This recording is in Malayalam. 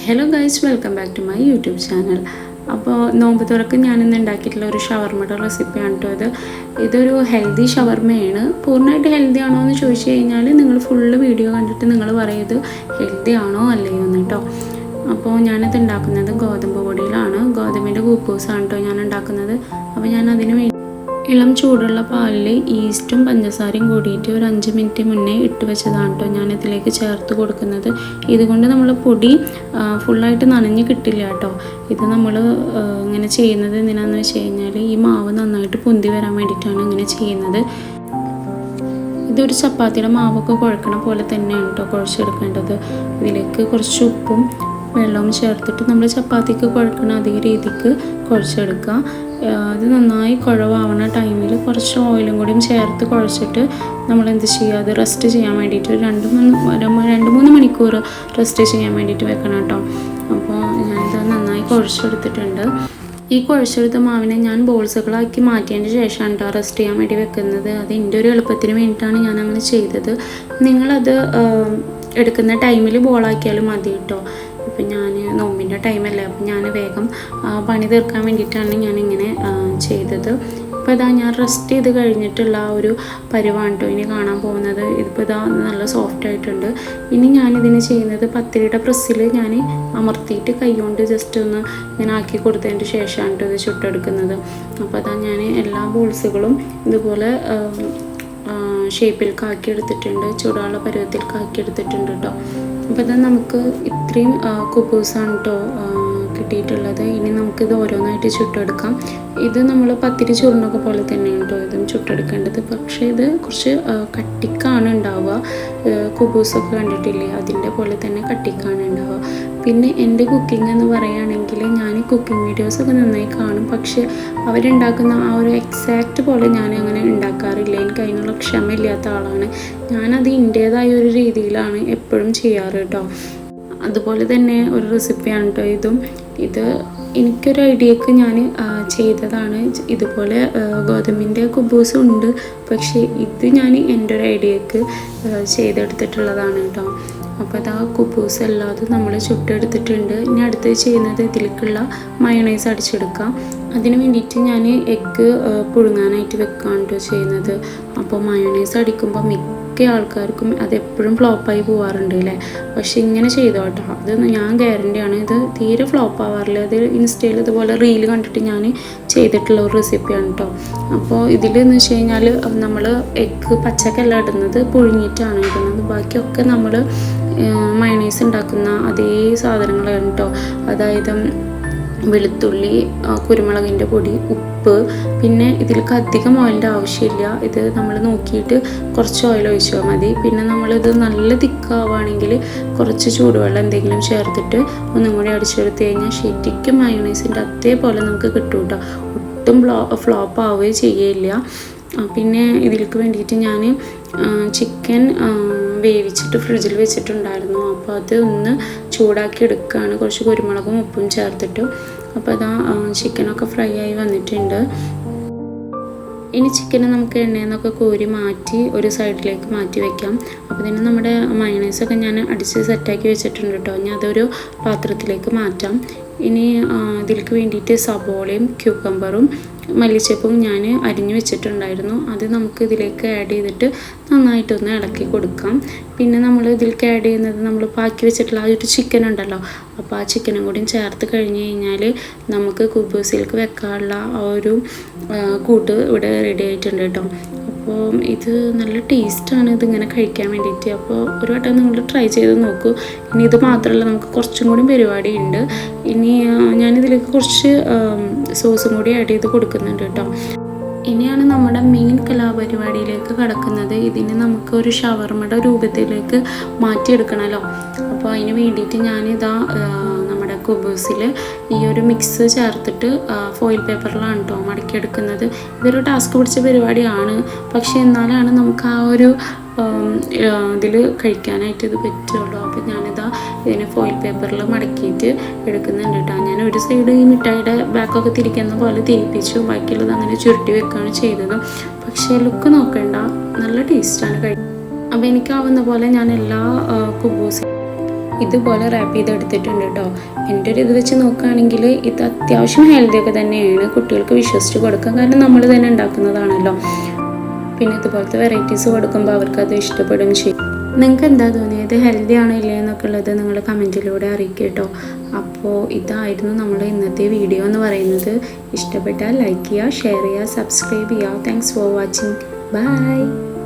Hello guys, welcome back to my YouTube channel. അപ്പോൾ നോമ്പ് തുറക്ക് ഞാനിന്ന് ഉണ്ടാക്കിയിട്ടുള്ള ഒരു ഷവർമ്മയുടെ റെസിപ്പിയാണ് കേട്ടോ. ഇതൊരു ഹെൽത്തി ഷവർമ്മയാണ്. പൂർണ്ണമായിട്ട് ഹെൽത്തി ആണോ എന്ന് ചോദിച്ചു കഴിഞ്ഞാൽ നിങ്ങൾ ഫുള്ള് വീഡിയോ കണ്ടിട്ട് നിങ്ങൾ പറയുന്നത് ഹെൽത്തി ആണോ അല്ലയോ എന്ന് കേട്ടോ. അപ്പോൾ ഞാനിത് ഉണ്ടാക്കുന്നത് ഗോതമ്പ് പൊടിയിലാണ്. ഗോതമ്പിൻ്റെ ഗ്ലൂക്കോസാണ് കേട്ടോ ഞാൻ ഉണ്ടാക്കുന്നത്. അപ്പോൾ ഞാൻ അതിന് വേണ്ടി ഇളം ചൂടുള്ള പാലിൽ ഈസ്റ്റും പഞ്ചസാരയും കൂടിയിട്ട് ഒരു 5 മിനിറ്റ് മുന്നേ ഇട്ട് വെച്ചതാണ് കേട്ടോ ഞാൻ ഇതിലേക്ക് ചേർത്ത് കൊടുക്കുന്നത്. ഇതുകൊണ്ട് നമ്മൾ പൊടി ഫുള്ളായിട്ട് നനഞ്ഞ് കിട്ടില്ല കേട്ടോ. ഇത് നമ്മൾ ഇങ്ങനെ ചെയ്യുന്നത് എന്തിനാണെന്ന് വെച്ച് കഴിഞ്ഞാൽ ഈ മാവ് നന്നായിട്ട് പൊന്തി വരാൻ വേണ്ടിയിട്ടാണ് ഇങ്ങനെ ചെയ്യുന്നത്. ഇതൊരു ചപ്പാത്തിയുടെ മാവൊക്കെ കുഴക്കണ പോലെ തന്നെയാണ് കേട്ടോ കുഴച്ചെടുക്കേണ്ടത്. ഇതിലേക്ക് കുറച്ച് ഉപ്പും വെള്ളവും ചേർത്തിട്ട് നമ്മൾ ചപ്പാത്തിക്ക് കുഴക്കണ അതേ രീതിക്ക് കുഴച്ചെടുക്കുക. അത് നന്നായി കുഴവാവണ ടൈമിൽ കുറച്ച് ഓയിലും കൂടിയും ചേർത്ത് കുഴച്ചിട്ട് നമ്മൾ എന്ത് ചെയ്യുക, അത് റെസ്റ്റ് ചെയ്യാൻ വേണ്ടിയിട്ട് 2-3 മണിക്കൂർ റെസ്റ്റ് ചെയ്യാൻ വേണ്ടിയിട്ട് വെക്കണം കേട്ടോ. അപ്പോൾ ഞാനിത് നന്നായി കുഴച്ചെടുത്തിട്ടുണ്ട്. ഈ കുഴച്ചെടുത്ത മാവിനെ ഞാൻ ബോൾസുകളാക്കി മാറ്റിയതിന് ശേഷമാണ് കേട്ടോ റെസ്റ്റ് ചെയ്യാൻ വേണ്ടി വെക്കുന്നത്. അത് എൻ്റെ ഒരു എളുപ്പത്തിന് വേണ്ടിയിട്ടാണ് ഞാൻ അങ്ങനെ ചെയ്തത്. നിങ്ങളത് എടുക്കുന്ന ടൈമിൽ ബോളാക്കിയാലും മതി കേട്ടോ. ഇപ്പം ഞാൻ നോമ്പിൻ്റെ ടൈമല്ലേ, അപ്പം ഞാൻ വേഗം പണി തീർക്കാൻ വേണ്ടിയിട്ടാണ് ഞാനിങ്ങനെ ചെയ്തത്. ഇപ്പോൾ ഇതാ ഞാൻ റെസ്റ്റ് ചെയ്ത് കഴിഞ്ഞിട്ടുള്ള ആ ഒരു പരുവാണ് കേട്ടോ ഇനി കാണാൻ പോകുന്നത്. ഇതിപ്പോൾ ഇതാ നല്ല സോഫ്റ്റ് ആയിട്ടുണ്ട്. ഇനി ഞാനിതിന് ചെയ്യുന്നത് പത്തിരിയുടെ പ്രസ്സിൽ ഞാൻ അമർത്തിയിട്ട് കൈകൊണ്ട് ജസ്റ്റ് ഒന്ന് ഇങ്ങനെ ആക്കി കൊടുത്തതിന് ശേഷമാണ് കേട്ടോ ഇത് ചുട്ടെടുക്കുന്നത്. അപ്പോൾ അതാ ഞാൻ എല്ലാ ബോൾസുകളും ഇതുപോലെ ഷേപ്പിൽ കാക്കിയെടുത്തിട്ടുണ്ട്, ചൂടാനുള്ള പരുവത്തിൽ കാക്കിയെടുത്തിട്ടുണ്ട് കേട്ടോ. അപ്പോൾ ഇത് നമുക്ക് ഇത്രയും കുബൂസാണ് കേട്ടോ കിട്ടിയിട്ടുള്ളത്. ഇനി നമുക്കിത് ഓരോന്നായിട്ട് ചുട്ടെടുക്കാം. ഇത് നമ്മൾ പത്തിരി ചുരുണൊക്കെ പോലെ തന്നെയാണ് കേട്ടോ ഇതും ചുട്ടെടുക്കേണ്ടത്. പക്ഷേ ഇത് കുറച്ച് കട്ടിക്കാണ് ഉണ്ടാവുക. കുബൂസൊക്കെ കണ്ടിട്ടില്ലേ, അതിൻ്റെ പോലെ തന്നെ കട്ടിക്കാണ് ഉണ്ടാവുക. പിന്നെ എൻ്റെ കുക്കിംഗ് എന്ന് പറയുകയാണെങ്കിൽ ഞാൻ കുക്കിംഗ് വീഡിയോസൊക്കെ നന്നായി കാണും, പക്ഷേ അവരുണ്ടാക്കുന്ന ആ ഒരു എക്സാക്റ്റ് പോലെ ഞാൻ അങ്ങനെ ഉണ്ടാക്കാറില്ല. എനിക്ക് അതിനുള്ള ക്ഷമയില്ലാത്ത ആളാണ്. ഞാനത് എൻ്റേതായ ഒരു രീതിയിലാണ് എപ്പോഴും ചെയ്യാറ് കേട്ടോ. അതുപോലെ തന്നെ ഒരു റെസിപ്പിയാണ് കേട്ടോ ഇതും. ഇത് എനിക്കൊരു ഐഡിയക്ക് ഞാൻ ചെയ്തതാണ്. ഇതുപോലെ ഗോതമ്പിൻ്റെ കുബൂസും ഉണ്ട്, പക്ഷേ ഇത് ഞാൻ എൻ്റെ ഒരു ഐഡിയക്ക് ചെയ്തെടുത്തിട്ടുള്ളതാണ് കേട്ടോ. അപ്പോൾ അത് ആ കുബൂസ് അല്ലാതെ നമ്മൾ ചുട്ടെടുത്തിട്ടുണ്ട്. ഇനി അടുത്ത് ചെയ്യുന്നത് ഇതിലേക്കുള്ള മയോണൈസ് അടിച്ചെടുക്കാം. അതിന് വേണ്ടിയിട്ട് ഞാൻ എഗ്ഗ് പുഴുങ്ങാനായിട്ട് വെക്കുകയാണ് കേട്ടോ ചെയ്യുന്നത്. അപ്പോൾ മയോണൈസ് അടിക്കുമ്പോൾ മിക്ക ആൾക്കാർക്കും അതെപ്പോഴും ഫ്ലോപ്പായി പോകാറുണ്ട് അല്ലേ. പക്ഷെ ഇങ്ങനെ ചെയ്തോ കേട്ടോ, അത് ഞാൻ ഗ്യാരണ്ടിയാണ്, ഇത് തീരെ ഫ്ലോപ്പ് ആവാറില്ല. അത് ഇൻസ്റ്റയിൽ ഇതുപോലെ റീൽ കണ്ടിട്ട് ഞാൻ ചെയ്തിട്ടുള്ള ഒരു റെസിപ്പിയാണ് കേട്ടോ. അപ്പോൾ ഇതിലെന്ന് വെച്ച് കഴിഞ്ഞാൽ നമ്മൾ എഗ്ഗ് പച്ചക്കല്ല ഇടുന്നത്, പുഴുങ്ങിയിട്ടാണ് ഇടുന്നത്. ബാക്കിയൊക്കെ നമ്മൾ മയോണൈസ് ഉണ്ടാക്കുന്ന അതേ സാധനങ്ങളാണ് കേട്ടോ. അതായത് വെളുത്തുള്ളി, കുരുമുളകിൻ്റെ പൊടി, ഉപ്പ്, പിന്നെ ഇതിലേക്ക് അധികം ഓയിലിൻ്റെ ആവശ്യമില്ല. ഇത് നമ്മൾ നോക്കിയിട്ട് കുറച്ച് ഓയിൽ ഒഴിച്ചാൽ മതി. പിന്നെ നമ്മളിത് നല്ല തിക്കാവുകയാണെങ്കിൽ കുറച്ച് ചൂടുവെള്ളം എന്തെങ്കിലും ചേർത്തിട്ട് ഒന്നും കൂടി അടിച്ചെടുത്ത് കഴിഞ്ഞാൽ ശരിക്കും മയോണൈസിൻ്റെ അതേപോലെ നമുക്ക് കിട്ടും കേട്ടോ. ഒട്ടും ഫ്ലോപ്പ് ആവുകയും ചെയ്യില്ല. പിന്നെ ഇതിലേക്ക് വേണ്ടിയിട്ട് ഞാൻ ചിക്കൻ വേവിച്ചിട്ട് ഫ്രിഡ്ജിൽ വെച്ചിട്ടുണ്ടായിരുന്നു. അപ്പോൾ അത് ഒന്ന് ചൂടാക്കി എടുക്കുകയാണ് കുറച്ച് കുരുമുളകും ഉപ്പും ചേർത്തിട്ട്. അപ്പോൾ അതാ ചിക്കനൊക്കെ ഫ്രൈ ആയി വന്നിട്ടുണ്ട്. ഇനി ചിക്കനെ നമുക്ക് എണ്ണയിൽ നിന്നൊക്കെ കോരി മാറ്റി ഒരു സൈഡിലേക്ക് മാറ്റി വയ്ക്കാം. അപ്പോൾ ഇതിന് നമ്മുടെ മയോണൈസൊക്കെ ഞാൻ അടിച്ച് സെറ്റാക്കി വെച്ചിട്ടുണ്ട് കേട്ടോ. ഇനി അതൊരു പാത്രത്തിലേക്ക് മാറ്റാം. ഇനി ഇതിലേക്ക് വേണ്ടിയിട്ട് സബോളയും ക്യൂക്കമ്പറും മല്ലിച്ചപ്പും ഞാൻ അരിഞ്ഞു വെച്ചിട്ടുണ്ടായിരുന്നു. അത് നമുക്ക് ഇതിലേക്ക് ആഡ് ചെയ്തിട്ട് നന്നായിട്ടൊന്ന് ഇളക്കി കൊടുക്കാം. പിന്നെ നമ്മൾ ഇതിലേക്ക് ആഡ് ചെയ്യുന്നത് നമ്മൾ പാക്കി വെച്ചിട്ടുള്ള ആ ഒരു ചിക്കൻ ഉണ്ടല്ലോ, അപ്പോൾ ആ ചിക്കനും കൂടി ചേർത്ത് കഴിഞ്ഞ് കഴിഞ്ഞാൽ നമുക്ക് കുബൂസിലേക്ക് വെക്കാനുള്ള ആ ഒരു കൂട്ട് ഇവിടെ റെഡി ആയിട്ടുണ്ട് കേട്ടോ. അപ്പോൾ ഇത് നല്ല ടേസ്റ്റാണ് ഇതിങ്ങനെ കഴിക്കാൻ വേണ്ടിയിട്ട്. അപ്പോൾ ഒരു വട്ടം നിങ്ങൾ ട്രൈ ചെയ്ത് നോക്കൂ. ഇനി ഇത് മാത്രമല്ല, നമുക്ക് കുറച്ചും കൂടി പരിപാടിയുണ്ട്. ഇനി ഞാനിതിലേക്ക് കുറച്ച് സോസും കൂടി ആഡ് ചെയ്ത് കൊടുക്കുന്നുണ്ട് കേട്ടോ. ഇനിയാണ് നമ്മുടെ മെയിൻ കലാപരിപാടിയിലേക്ക് കടക്കുന്നത്. ഇതിന് നമുക്ക് ഒരു ഷവർമ്മയുടെ രൂപത്തിലേക്ക് മാറ്റിയെടുക്കണമല്ലോ. അപ്പോൾ അതിന് വേണ്ടിയിട്ട് ഞാനിതാ നമ്മുടെ കുബൂസിൽ ഈ ഒരു മിക്സ് ചേർത്തിട്ട് ഫോയിൽ പേപ്പറിലാണ് കേട്ടോ മടക്കിയെടുക്കുന്നത്. ഇതൊരു ടാസ്ക് പിടിച്ച പരിപാടിയാണ്, പക്ഷേ എന്നാലാണ് നമുക്ക് ആ ഒരു ഇതിൽ കഴിക്കാനായിട്ട് ഇത് പറ്റുള്ളൂ. അപ്പോൾ ഞാനിതാ ഇതിനെ ഫോയിൽ പേപ്പറിൽ മടക്കിയിട്ട് എടുക്കുന്നുണ്ട് കേട്ടോ. ഞാൻ ഒരു സൈഡ് ഈ മിഠായിയുടെ ബാക്കൊക്കെ തിരിക്കുന്ന പോലെ തിരിപ്പിച്ചു, ബാക്കിയുള്ളത് അങ്ങനെ ചുരുട്ടി വെക്കുകയാണ് ചെയ്തത്. പക്ഷേ ലുക്ക് നോക്കണ്ട, നല്ല ടേസ്റ്റാണ് കഴിക്കാൻ. അപ്പോൾ എനിക്കാവുന്ന പോലെ ഞാൻ എല്ലാ കുബൂസും ഇതുപോലെ റാപ്പ് ചെയ്തെടുത്തിട്ടുണ്ട് കേട്ടോ. എൻ്റെ ഒരു ഇത് വെച്ച് നോക്കുകയാണെങ്കിൽ ഇത് അത്യാവശ്യം ഹെൽത്തിയൊക്കെ തന്നെയാണ്, കുട്ടികൾക്ക് വിശ്വസിച്ച് കൊടുക്കാം, കാരണം നമ്മൾ തന്നെ ഉണ്ടാക്കുന്നതാണല്ലോ. പിന്നെ ഇതുപോലത്തെ വെറൈറ്റീസ് കൊടുക്കുമ്പോൾ അവർക്കത് ഇഷ്ടപ്പെടും ചെയ്യും. നിങ്ങൾക്ക് എന്താ തോന്നിയത്, ഹെൽത്തി ആണോ ഇല്ലേ എന്നൊക്കെ ഉള്ളത് നിങ്ങൾ കമൻറ്റിലൂടെ അറിയിക്കുക കേട്ടോ. അപ്പോൾ ഇതായിരുന്നു നമ്മുടെ ഇന്നത്തെ വീഡിയോ എന്ന് പറയുന്നത്. ഇഷ്ടപ്പെട്ടാൽ ലൈക്ക് ചെയ്യുക, ഷെയർ ചെയ്യുക, സബ്സ്ക്രൈബ് ചെയ്യുക. Thanks for watching. ബൈ.